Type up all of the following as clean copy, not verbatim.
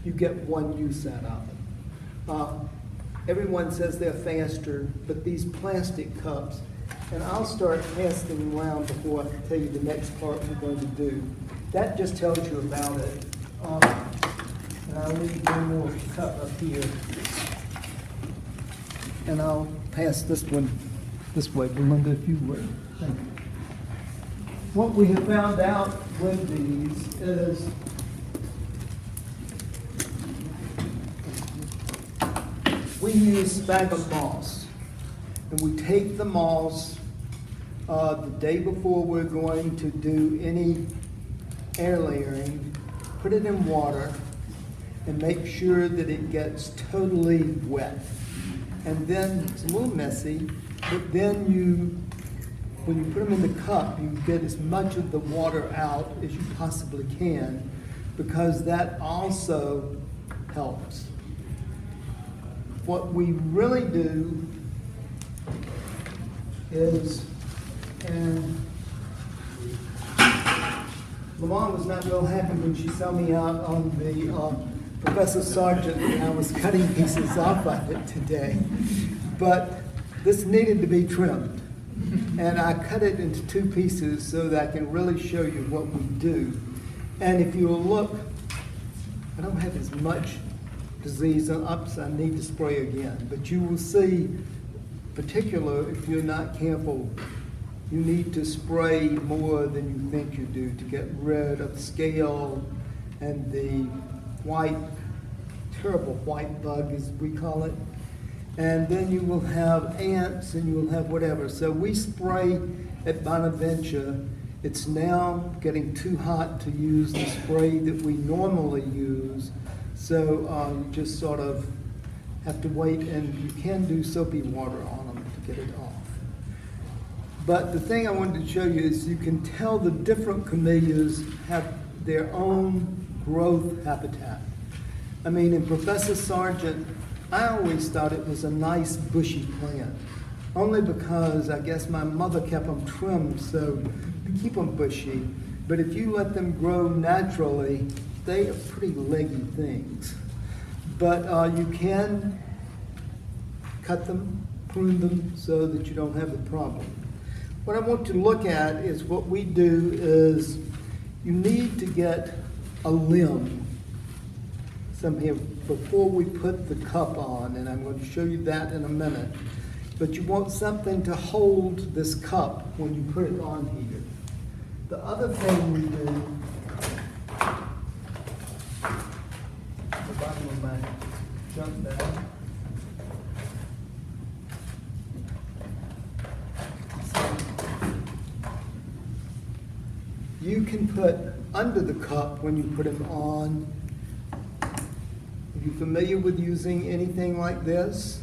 you get one use out of it. Everyone says they're faster, but these plastic cups, and I'll start passing them around before I can tell you the next part we're going to do. That just tells you about it. And I'll leave one more cup up here. And I'll pass this one this way. Belinda, if you would. Thank you. What we have found out with these is we use sphagnum moss, and we take the moss the day before we're going to do any air layering, put it in water, and make sure that it gets totally wet. And then it's a little messy, but then when you put them in the cup, you get as much of the water out as you possibly can, because that also helps. What we really do is, and Lamont was not real happy when she saw me out on the Professor Sargent, and I was cutting pieces off of it today. But this needed to be trimmed. And I cut it into two pieces so that I can really show you what we do. And if you will look, I don't have as much disease up, so I need to spray again. But you will see, particularly if you're not careful, you need to spray more than you think you do to get rid of the scale and the white, terrible white bug, as we call it. And then you will have ants and you will have whatever. So we spray at Bonaventure. It's now getting too hot to use the spray that we normally use. So you just sort of have to wait, and you can do soapy water on them to get it off. But the thing I wanted to show you is you can tell the different camellias have their own growth habitat. I mean, in Professor Sargent, I always thought it was a nice bushy plant, only because I guess my mother kept them trimmed so to keep them bushy. But if you let them grow naturally, they are pretty leggy things. But you can cut them, prune them so that you don't have the problem. What I want to look at is what we do is you need to get a limb some here before we put the cup on, and I'm going to show you that in a minute. But you want something to hold this cup when you put it on here. The other thing we do, the bottom of my junk bag. You can put under the cup when you put them on. Are you familiar with using anything like this?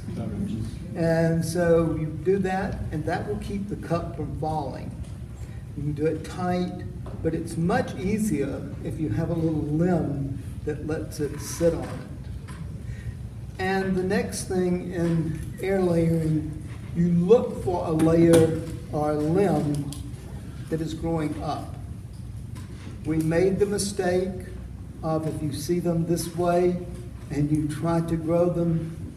And so you do that, and that will keep the cup from falling. You can do it tight, but it's much easier if you have a little limb that lets it sit on it. And the next thing in air layering, you look for a layer or a limb that is growing up. We made the mistake of, if you see them this way and you try to grow them,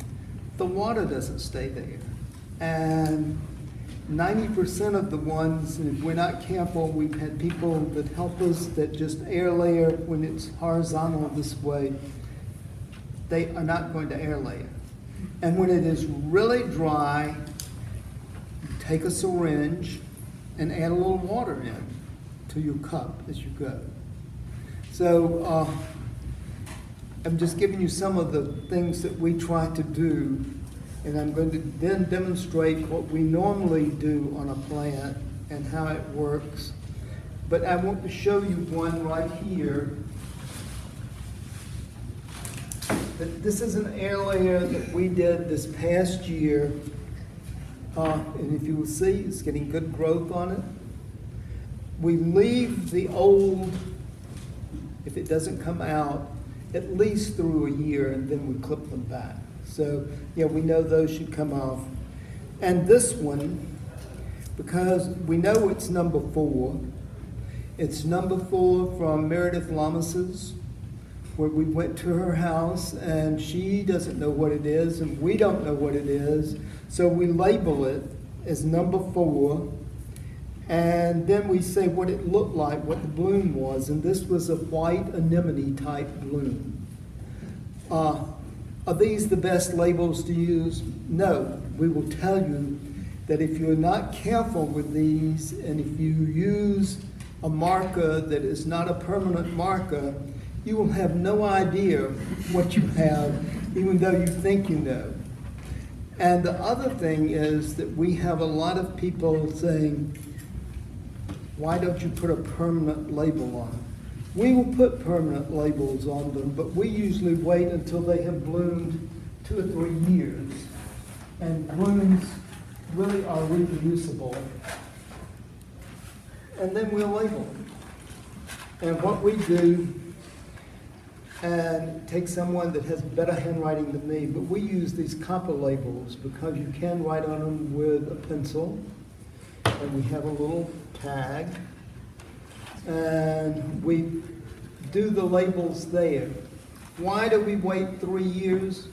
the water doesn't stay there. And 90% of the ones, and if we're not careful, we've had people that help us that just air layer when it's horizontal this way, they are not going to air layer. And when it is really dry, you take a syringe and add a little water in to your cup as you go. So I'm just giving you some of the things that we try to do, and I'm going to then demonstrate what we normally do on a plant and how it works. But I want to show you one right here. This is an air layer that we did this past year, and if you will see, it's getting good growth on it. We leave the old, if it doesn't come out, at least through a year, and then we clip them back. So, yeah, we know those should come off. And this one, because we know it's number 4, it's number 4 from Meredith Lamas's. where we went to her house and she doesn't know what it is and we don't know what it is. So we label it as number 4. And then we say what it looked like, what the bloom was. And this was a white anemone type bloom. Are these the best labels to use? No. We will tell you that if you're not careful with these and if you use a marker that is not a permanent marker, you will have no idea what you have, even though you think you know. And the other thing is that we have a lot of people saying, why don't you put a permanent label on it? We will put permanent labels on them, but we usually wait until they have bloomed 2 or 3 years. And blooms really are reproducible. And then we'll label them. And what we do, and take someone that has better handwriting than me, but we use these copper labels because you can write on them with a pencil. And we have a little tag. And we do the labels there. Why do we wait 3 years?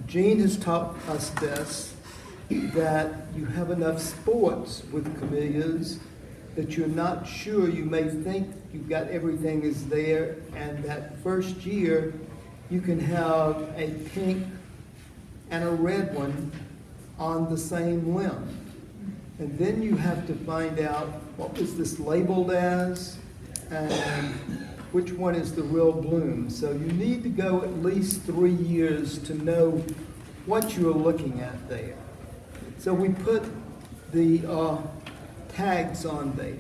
Jean has taught us this, that you have enough sports with camellias that you're not sure. You may think you've got everything is there, and that first year you can have a pink and a red one on the same limb. And then you have to find out what was this labeled as and which one is the real bloom. So you need to go at least 3 years to know what you're looking at there. So we put the tags on there.